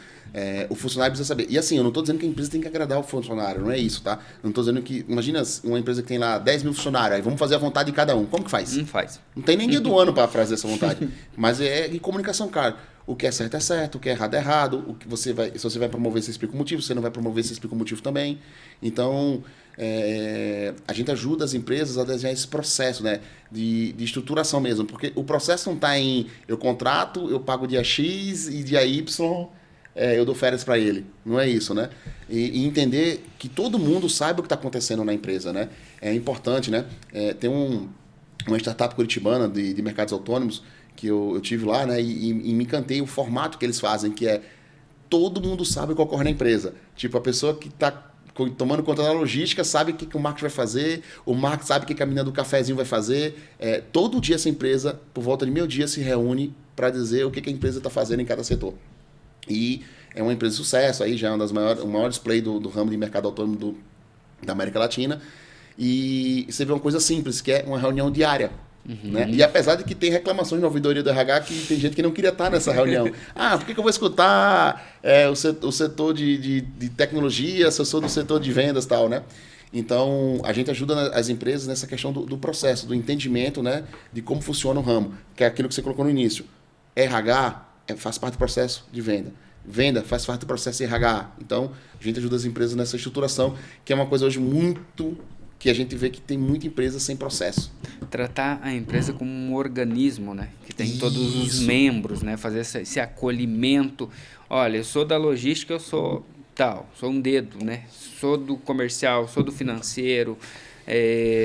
Speaker 2: O funcionário precisa saber. E assim, eu não estou dizendo que a empresa tem que agradar o funcionário, não é isso, tá? Eu não estou dizendo que... Imagina uma empresa que tem lá 10 mil funcionários, aí vamos fazer a vontade de cada um. Como que faz?
Speaker 1: Não faz.
Speaker 2: Não tem nem dia do ano para fazer essa vontade. Mas é em comunicação, cara. O que é certo, o que é errado. O que você vai, se você vai promover, você explica o motivo. Se você não vai promover, você explica o motivo também. Então, a gente ajuda as empresas a desenhar esse processo, né, de estruturação mesmo. Porque o processo não está em eu contrato, eu pago dia X e dia Y... eu dou férias para ele. Não é isso, né? E entender que todo mundo saiba o que está acontecendo na empresa, né? É importante, né? Tem uma startup curitibana de mercados autônomos que eu tive lá, né? E me encantei o formato que eles fazem, que é todo mundo sabe o que ocorre na empresa. Tipo, a pessoa que está tomando conta da logística sabe o que o marketing vai fazer, o marketing sabe o que a menina do cafezinho vai fazer. Todo dia essa empresa, por volta de meio-dia, se reúne para dizer o que a empresa está fazendo em cada setor. E é uma empresa de sucesso, aí já é uma das maiores play do ramo de mercado autônomo da América Latina. E você vê uma coisa simples, que é uma reunião diária. Né? E apesar de que tem reclamações na ouvidoria do RH, que tem gente que não queria estar nessa reunião. Por que eu vou escutar o setor de tecnologia se eu sou do setor de vendas e tal, né? Então, a gente ajuda as empresas nessa questão do processo, do entendimento, né, de como funciona o ramo, que é aquilo que você colocou no início. RH faz parte do processo de venda. Venda faz parte do processo de RH. Então, a gente ajuda as empresas nessa estruturação, que é uma coisa hoje muito... que a gente vê que tem muita empresa sem processo.
Speaker 1: Tratar a empresa como um organismo, né? Que tem todos os membros, né? Fazer esse acolhimento. Olha, eu sou da logística, eu sou tal, sou um dedo, né? Sou do comercial, sou do financeiro,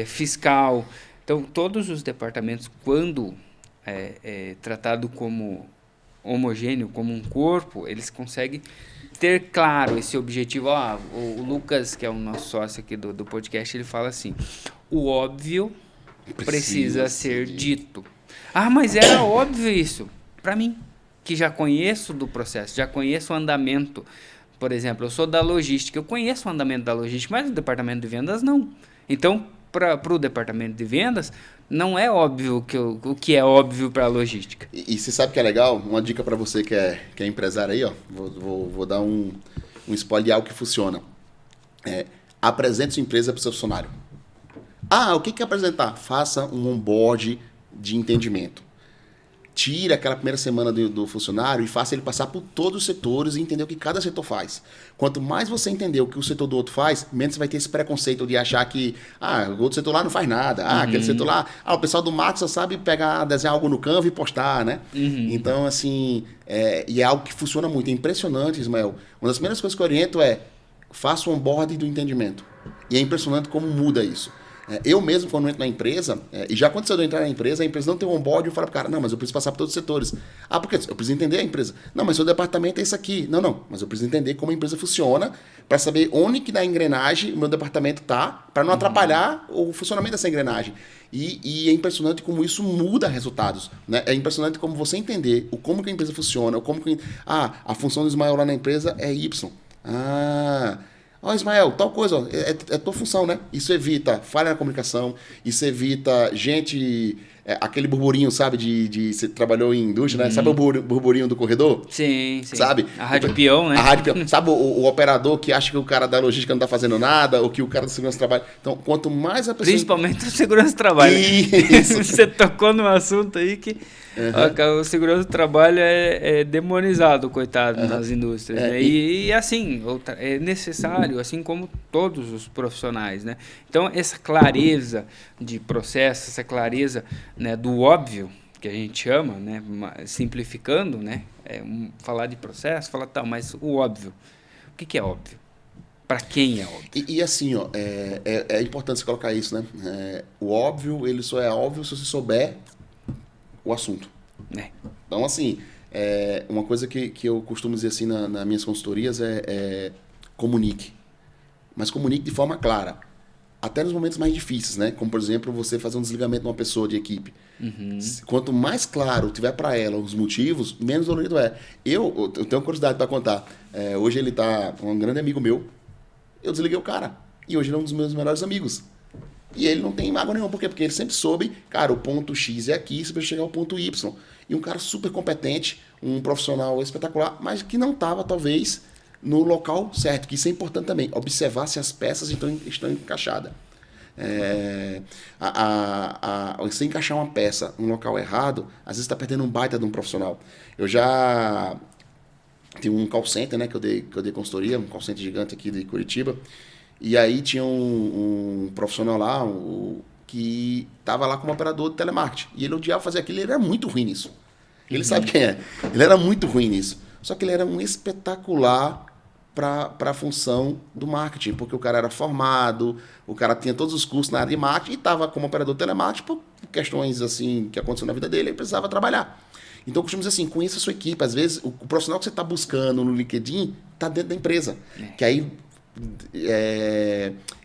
Speaker 1: fiscal. Então, todos os departamentos, quando tratado como homogêneo, como um corpo, eles conseguem ter claro esse objetivo. O Lucas, que é o nosso sócio aqui do podcast, ele fala assim: o óbvio precisa ser dito. Mas era óbvio isso. Para mim, que já conheço do processo, já conheço o andamento. Por exemplo, eu sou da logística, eu conheço o andamento da logística, mas o departamento de vendas não. Então, para o departamento de vendas, não é óbvio o que é óbvio para a logística.
Speaker 2: E você sabe que é legal? Uma dica para você que é empresário aí, ó. Vou dar um spoiler de algo que funciona. Apresente sua empresa para o seu funcionário. O que é apresentar? Faça um onboard de entendimento. Tire aquela primeira semana do funcionário e faça ele passar por todos os setores e entender o que cada setor faz. Quanto mais você entender o que o setor do outro faz, menos você vai ter esse preconceito de achar que o outro setor lá não faz nada. Aquele setor lá... o pessoal do marketing só sabe desenhar algo no Canva e postar, né? Então, assim... e é algo que funciona muito. É impressionante, Ismael. Uma das primeiras coisas que eu oriento faça um onboard do entendimento. E é impressionante como muda isso. Eu mesmo, quando entro na empresa, e já aconteceu de eu entrar na empresa, a empresa não tem um onboard, eu falo para o cara, não, mas eu preciso passar por todos os setores. Por quê? Eu preciso entender a empresa. Não, mas seu departamento é isso aqui. Não, mas eu preciso entender como a empresa funciona, para saber onde que na engrenagem o meu departamento está, para não atrapalhar o funcionamento dessa engrenagem. E é impressionante como isso muda resultados. Né? É impressionante como você entender como que a empresa funciona, a função do Ismael lá na empresa é Y. Ismael, tal coisa, é tua função, né? Isso evita falha na comunicação, isso evita gente... aquele burburinho, sabe, você trabalhou em indústria, né? Sabe o burburinho do corredor?
Speaker 1: Sim.
Speaker 2: Sabe?
Speaker 1: A rádio peão, né?
Speaker 2: A rádio peão. Sabe o operador que acha que o cara da logística não tá fazendo nada, ou que o cara da segurança trabalha. Então, quanto mais a pessoa...
Speaker 1: Principalmente o segurança do trabalho.
Speaker 2: Isso.
Speaker 1: Você tocou num assunto aí que o segurança do trabalho é demonizado, coitado, nas indústrias. Né? E assim, é necessário, assim como todos os profissionais. Né? Então, essa clareza de processo, essa clareza, né, do óbvio, que a gente chama, né, simplificando, né, falar de processo, falar tal, mas o óbvio. O que é óbvio? Para quem é óbvio?
Speaker 2: E assim, ó, é importante você colocar isso, né? O óbvio, ele só é óbvio se você souber o assunto. Então, assim, uma coisa que eu costumo dizer assim nas minhas consultorias comunique. Mas comunique de forma clara. Até nos momentos mais difíceis, né? Como, por exemplo, você fazer um desligamento de uma pessoa de equipe. Quanto mais claro tiver para ela os motivos, menos dolorido é. Eu tenho curiosidade para contar. Hoje ele tá um grande amigo meu. Eu desliguei o cara. E hoje ele é um dos meus melhores amigos. E ele não tem mágoa nenhuma. Por quê? Porque ele sempre soube, cara, o ponto X é aqui, você precisa chegar ao ponto Y. E um cara super competente, um profissional espetacular, mas que não estava, talvez, no local certo. Que isso é importante também. Observar se as peças estão encaixadas. Você encaixar uma peça no local errado, às vezes está perdendo um baita de um profissional. Eu já... Tem um call center, né, que eu dei consultoria, um call center gigante aqui de Curitiba. E aí tinha um profissional lá que estava lá como operador de telemarketing. E ele odiava fazer aquilo, ele era muito ruim nisso. Ele sabe quem é. Ele era muito ruim nisso. Só que ele era um espetacular para a função do marketing, porque o cara era formado, o cara tinha todos os cursos na área de marketing e estava como operador de telemarketing por questões assim que aconteceram na vida dele, ele precisava trabalhar. Então, eu costumo dizer assim, conheça a sua equipe. Às vezes, o profissional que você está buscando no LinkedIn está dentro da empresa. Que aí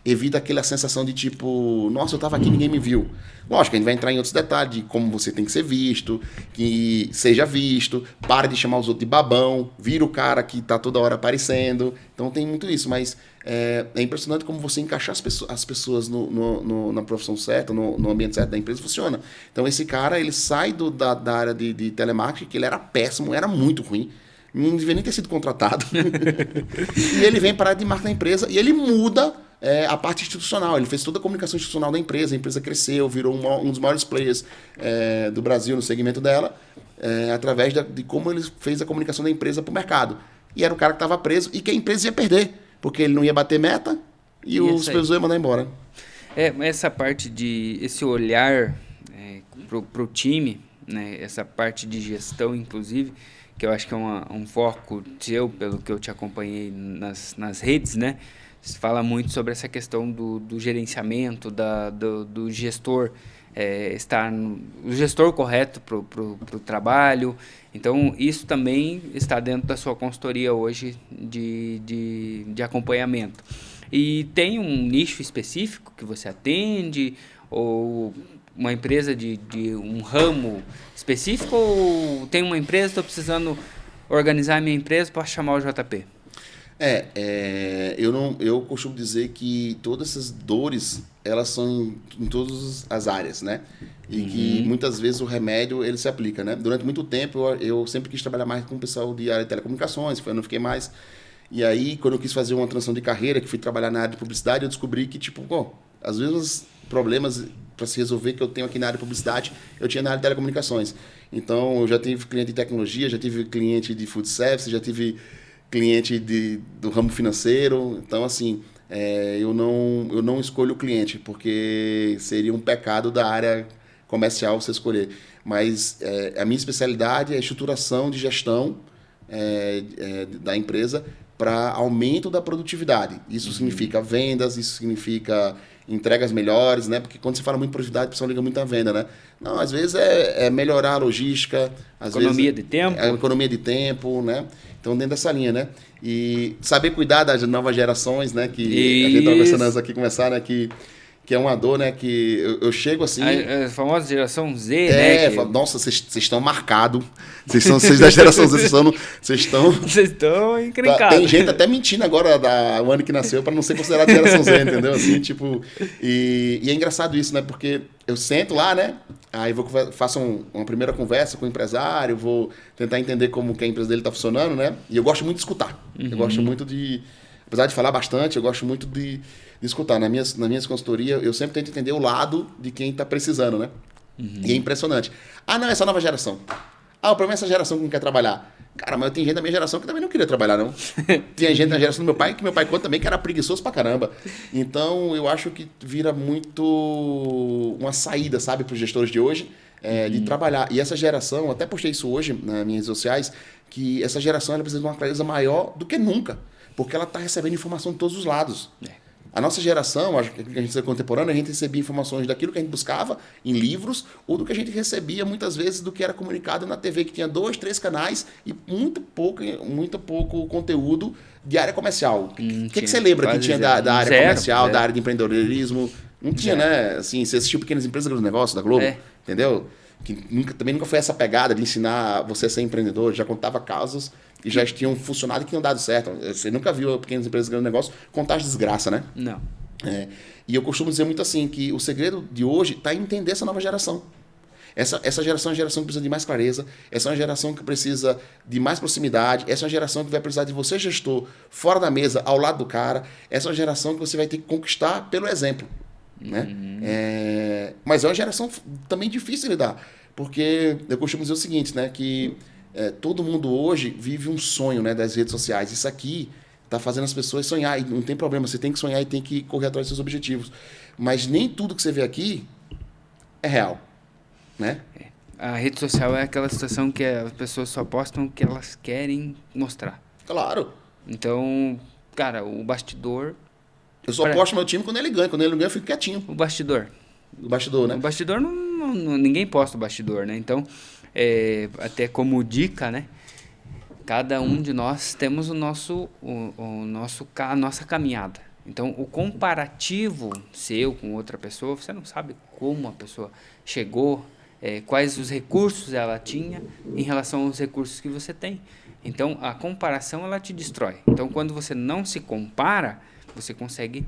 Speaker 2: evita aquela sensação de tipo, nossa, eu estava aqui e ninguém me viu. Lógico, a gente vai entrar em outros detalhes de como você tem que ser visto, que seja visto, para de chamar os outros de babão, vira o cara que está toda hora aparecendo. Então, tem muito isso, mas é impressionante como você encaixar as pessoas na profissão certa, no ambiente certo da empresa, funciona. Então, esse cara, ele sai da área de telemarketing, que ele era péssimo, era muito ruim, não devia nem ter sido contratado. E ele vem para a área de marketing da empresa e ele muda a parte institucional. Ele fez toda a comunicação institucional da empresa, a empresa cresceu, virou um dos maiores players do Brasil no segmento dela, através de como ele fez a comunicação da empresa para o mercado. E era o cara que estava preso e que a empresa ia perder, porque ele não ia bater meta e o supervisor ia mandar embora.
Speaker 1: Essa parte esse olhar pro time, né, essa parte de gestão, inclusive, que eu acho que é um foco seu, pelo que eu te acompanhei nas redes, né? Você fala muito sobre essa questão do gerenciamento, do gestor, o gestor correto para o trabalho. Então, isso também está dentro da sua consultoria hoje de acompanhamento. E tem um nicho específico que você atende, ou uma empresa de um ramo específico, ou tem uma empresa, estou precisando organizar a minha empresa para chamar o JP?
Speaker 2: Eu costumo dizer que todas essas dores, elas são em todas as áreas, né? E que muitas vezes o remédio, ele se aplica, né? Durante muito tempo, eu sempre quis trabalhar mais com o pessoal de área de telecomunicações, eu não fiquei mais. E aí, quando eu quis fazer uma transição de carreira, que fui trabalhar na área de publicidade, eu descobri que, às vezes os problemas para se resolver que eu tenho aqui na área de publicidade, eu tinha na área de telecomunicações. Então, eu já tive cliente de tecnologia, já tive cliente de food service, já tive cliente do ramo financeiro. Então, assim, eu não escolho o cliente, porque seria um pecado da área comercial você escolher. Mas a minha especialidade é a estruturação de gestão da empresa para aumento da produtividade. Isso significa vendas, isso significa entregas melhores, né? Porque quando você fala muito de produtividade, o pessoal liga muito à venda, né? Não, às vezes é melhorar a logística,
Speaker 1: Economia de tempo.
Speaker 2: Economia de tempo, né? Então, dentro dessa linha, né? E saber cuidar das novas gerações, né? Que a gente estava conversando aqui, começar, né? Que é uma dor, né? Que eu chego assim...
Speaker 1: A famosa geração Z, né?
Speaker 2: Nossa, vocês estão marcados. Vocês da geração Z, vocês estão
Speaker 1: encrencados.
Speaker 2: Tem gente até mentindo agora o ano que nasceu para não ser considerado geração Z, entendeu? Assim, e é engraçado isso, né? Porque eu sento lá, né? Aí faço uma primeira conversa com o empresário, vou tentar entender como que a empresa dele está funcionando, né? E eu gosto muito de escutar. Eu gosto muito apesar de falar bastante, eu gosto muito de escutar. Nas minhas consultorias, eu sempre tento entender o lado de quem está precisando, né? E é impressionante. Não, essa nova geração. O problema é essa geração que não quer trabalhar. Cara, mas tem gente da minha geração que também não queria trabalhar, não. Tinha gente na geração do meu pai, que meu pai conta também, que era preguiçoso pra caramba. Então, eu acho que vira muito uma saída, sabe, para os gestores de hoje, de trabalhar. E essa geração, até postei isso hoje nas minhas redes sociais, que essa geração ela precisa de uma clareza maior do que nunca, porque ela está recebendo informação de todos os lados. A nossa geração, acho que a gente é contemporânea, a gente recebia informações daquilo que a gente buscava em livros ou do que a gente recebia muitas vezes do que era comunicado na TV, que tinha 2, 3 canais e muito pouco conteúdo de área comercial. O que você lembra que tinha da área comercial, da área de empreendedorismo? Não tinha, né? Assim, você assistiu Pequenas Empresas, Grandes Negócios da Globo, entendeu? Que também nunca foi essa pegada de ensinar você a ser empreendedor, já contava casos que já tinham funcionado e que tinham dado certo. Você nunca viu Pequenas Empresas, Grandes Negócios contar as desgraça, né?
Speaker 1: Não.
Speaker 2: E eu costumo dizer muito assim, que o segredo de hoje está em entender essa nova geração. Essa geração é uma geração que precisa de mais clareza, essa é uma geração que precisa de mais proximidade, essa é uma geração que vai precisar de você, gestor, fora da mesa, ao lado do cara, essa é uma geração que você vai ter que conquistar pelo exemplo. Né? Mas é uma geração também difícil de lidar, porque eu costumo dizer o seguinte, né, que todo mundo hoje vive um sonho, né, das redes sociais. Isso aqui está fazendo as pessoas sonhar, e não tem problema, você tem que sonhar e tem que correr atrás dos seus objetivos, mas nem tudo que você vê aqui é real, né?
Speaker 1: A rede social é aquela situação que as pessoas só postam o que elas querem mostrar.
Speaker 2: Claro.
Speaker 1: Então, cara, o bastidor...
Speaker 2: Eu só posto meu time quando ele ganha eu fico quietinho.
Speaker 1: O bastidor.
Speaker 2: O bastidor, né?
Speaker 1: O bastidor, ninguém posta o bastidor, né? Então, até como dica, né? Cada um de nós temos a nossa caminhada. Então, o comparativo seu com outra pessoa, você não sabe como a pessoa chegou, quais os recursos ela tinha em relação aos recursos que você tem. Então, a comparação, ela te destrói. Então, quando você não se compara, você consegue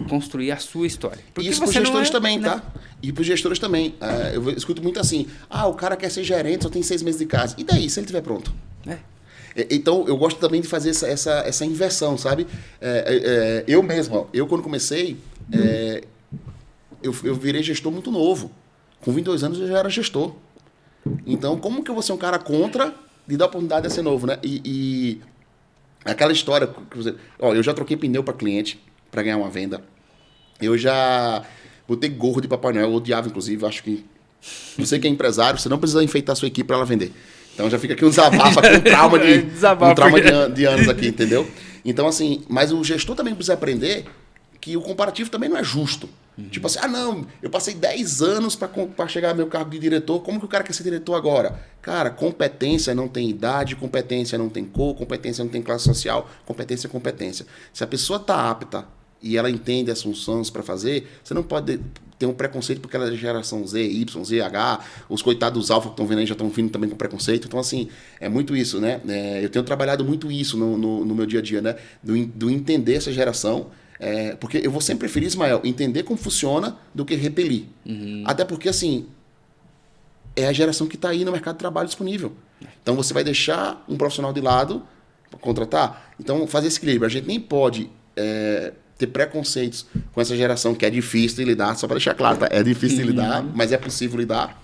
Speaker 1: construir a sua história.
Speaker 2: E isso para os gestores também, tá? E para os gestores também. Eu escuto muito assim, o cara quer ser gerente, só tem 6 meses de casa. E daí, se ele estiver pronto? Então, eu gosto também de fazer essa inversão, sabe? Eu mesmo, quando comecei, eu virei gestor muito novo. Com 22 anos eu já era gestor. Então, como que eu vou ser um cara contra de dar a oportunidade de ser novo, né? E aquela história, eu já troquei pneu para cliente para ganhar uma venda. Eu já botei gorro de Papai Noel, eu odiava, inclusive, acho que... Você que é empresário, você não precisa enfeitar a sua equipe para ela vender. Então já fica aqui um desabafo, aqui, um trauma de anos aqui, entendeu? Então, assim, mas o gestor também precisa aprender que o comparativo também não é justo. Tipo assim, não, eu passei 10 anos para chegar ao meu cargo de diretor, como que o cara quer ser diretor agora? Cara, competência não tem idade, competência não tem cor, competência não tem classe social, competência é competência. Se a pessoa está apta e ela entende as funções para fazer, você não pode ter um preconceito porque ela é da geração Z, Y, Z, H, os coitados dos alfa que estão vendo aí já estão vindo também com preconceito. Então, assim, é muito isso, né? Eu tenho trabalhado muito isso no meu dia a dia, né? Do entender essa geração. Porque eu vou sempre preferir, Ismael, entender como funciona do que repelir. Até porque, assim, é a geração que está aí no mercado de trabalho disponível. Então, você vai deixar um profissional de lado para contratar? Então, fazer esse equilíbrio. A gente nem pode ter preconceitos com essa geração que é difícil de lidar, só para deixar claro, tá? É difícil de lidar, mas é possível lidar.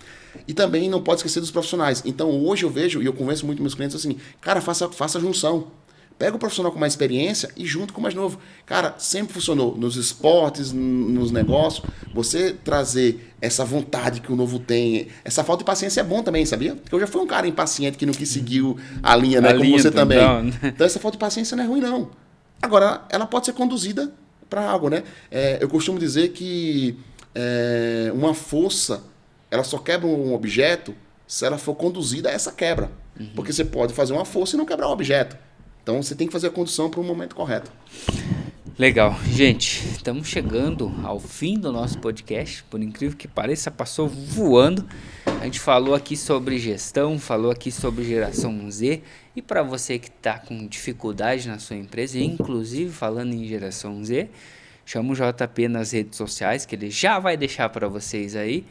Speaker 2: E também não pode esquecer dos profissionais. Então, hoje eu vejo, e eu convenço muito meus clientes assim, cara, faça a junção. Pega o profissional com mais experiência e junto com o mais novo. Cara, sempre funcionou nos esportes, nos negócios. Você trazer essa vontade que o novo tem, essa falta de paciência é bom também, sabia? Porque eu já fui um cara impaciente que não quis seguir a linha, né? Como você também. Então, essa falta de paciência não é ruim, não. Agora, ela pode ser conduzida para algo, né? Eu costumo dizer que uma força, ela só quebra um objeto se ela for conduzida a essa quebra. Porque você pode fazer uma força e não quebrar o objeto. Então, você tem que fazer a condução para o momento correto.
Speaker 1: Legal. Gente, estamos chegando ao fim do nosso podcast. Por incrível que pareça, passou voando. A gente falou aqui sobre gestão, falou aqui sobre geração Z. E para você que está com dificuldade na sua empresa, inclusive falando em geração Z, chama o JP nas redes sociais, que ele já vai deixar para vocês aí.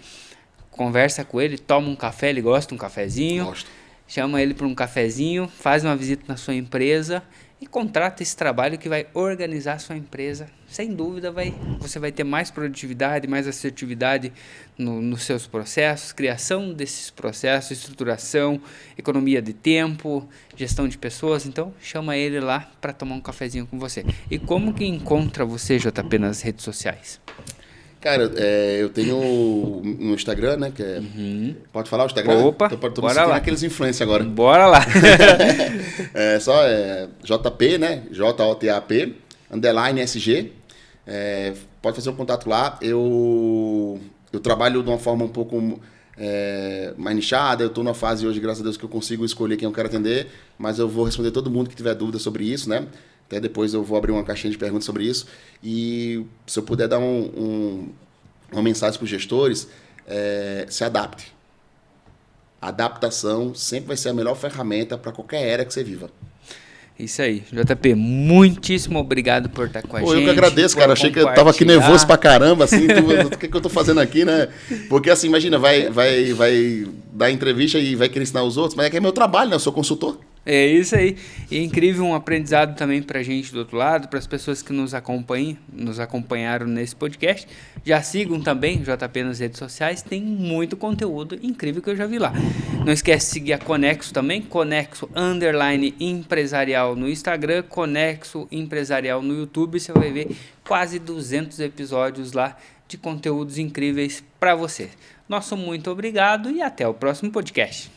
Speaker 1: Conversa com ele, toma um café, ele gosta de um cafezinho.
Speaker 2: Gosto.
Speaker 1: Chama ele para um cafezinho, faz uma visita na sua empresa e contrata esse trabalho que vai organizar a sua empresa. Sem dúvida, você vai ter mais produtividade, mais assertividade nos seus processos, criação desses processos, estruturação, economia de tempo, gestão de pessoas. Então, chama ele lá para tomar um cafezinho com você. E como que encontra você, JP, nas redes sociais?
Speaker 2: Cara, eu tenho no Instagram, né? Que é, pode falar o Instagram?
Speaker 1: Opa,
Speaker 2: Tô me
Speaker 1: bora
Speaker 2: seguindo
Speaker 1: lá.
Speaker 2: aqueles influencers agora.
Speaker 1: Bora lá.
Speaker 2: JP, né? JOTAP, _ SG. Pode fazer um contato lá. Eu trabalho de uma forma um pouco mais nichada. Eu estou na fase hoje, graças a Deus, que eu consigo escolher quem eu quero atender. Mas eu vou responder todo mundo que tiver dúvida sobre isso, né? Até depois eu vou abrir uma caixinha de perguntas sobre isso. E se eu puder dar uma mensagem para os gestores, se adapte. A adaptação sempre vai ser a melhor ferramenta para qualquer era que você viva.
Speaker 1: Isso aí. JP, muitíssimo obrigado por estar com a gente.
Speaker 2: Eu que agradeço, cara. Achei que eu tava aqui nervoso pra caramba, assim. O que eu tô fazendo aqui, né? Porque, assim, imagina, vai dar entrevista e vai querer ensinar os outros, mas é que é meu trabalho, né? Eu sou consultor.
Speaker 1: É isso aí. E é incrível, um aprendizado também pra gente do outro lado, para as pessoas que nos acompanharam nesse podcast. Já sigam também o JP nas redes sociais, tem muito conteúdo incrível que eu já vi lá. Não esquece de seguir a Conexo também, Conexo_empresarial no Instagram, Conexo Empresarial no YouTube. Você vai ver quase 200 episódios lá de conteúdos incríveis para você. Nosso muito obrigado e até o próximo podcast.